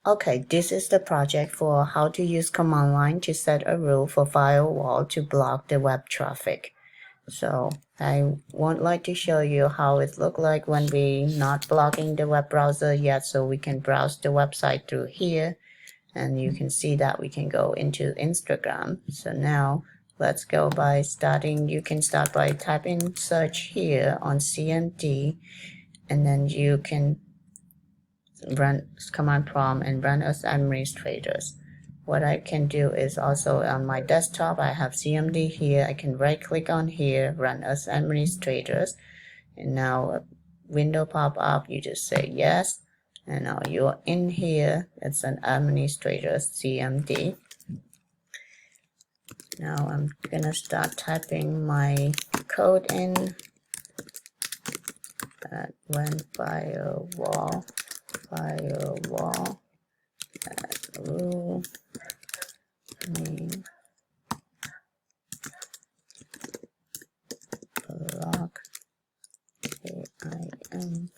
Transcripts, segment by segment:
Okay, this is the project for how to use command line to set a rule for firewall to block the web traffic. So I would like to show you how it looks like when we not blocking the web browser yet, so we can browse the website through here. And you can see that we can go into Instagram. So now let's go by starting. You can start by typing search here on CMT, and then you can run command prompt and run as administrators. What I can do is also on my desktop, I have CMD here. I can right click on here, run as administrators. And now a window pop up, you just say yes. And now you're in here, it's an administrator CMD. Now I'm gonna start typing my code in. When firewall rule name block AIM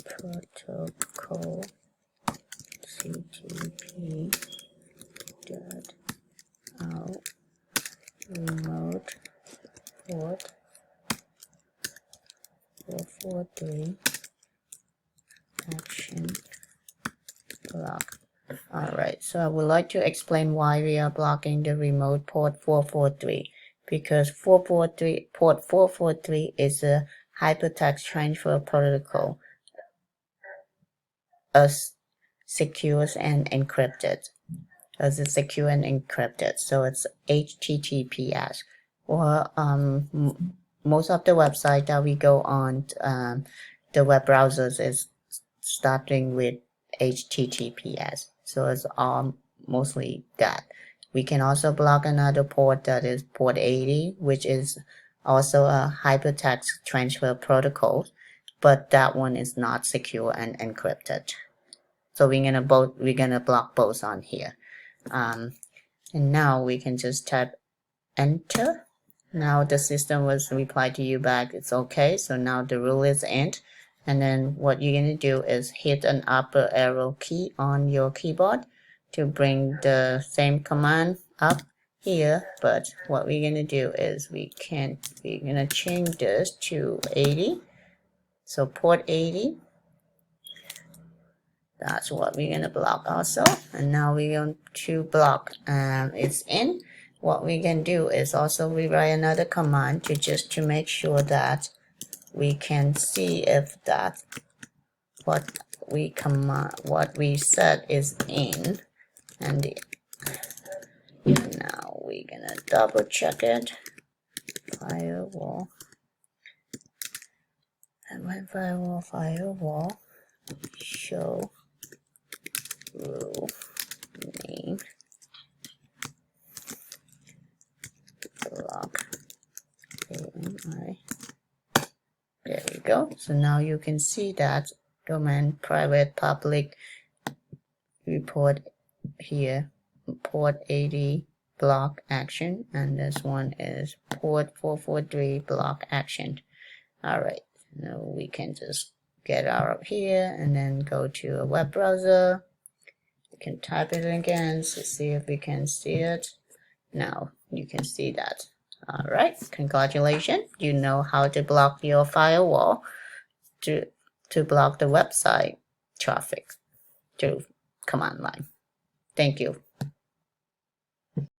protocol CTP dot out remote port 443 action block. Alright, so I would like to explain why we are blocking the remote port 443, because port 443 is a hypertext transfer protocol, as secure and encrypted. So it's HTTPS. Or most of the website that we go on, the web browsers is starting with HTTPS. So it's mostly that. We can also block another port, that is port 80, which is also a hypertext transfer protocol, but that one is not secure and encrypted. So we're gonna block both on here. And now we can just type enter. Now the system was reply to you back, it's okay. So now the rule is end. And then what you're going to do is hit an upper arrow key on your keyboard to bring the same command up here. But what we're going to do is we're going to change this to 80. So port 80. That's what we're going to block also. And now we're going to block it's in. What we can do is also rewrite another command to make sure that we can see if that what we set is in, and now we're gonna double check it. Firewall, and when firewall show rule name block AMI. There we go. So now you can see that domain private public report here, port 80 block action, and this one is port 443 block action. Alright, now we can just get out of here and then go to a web browser. We can type it again to see if we can see it. Now you can see that. Alright, congratulations. You know how to block your firewall to block the website traffic through command line. Thank you.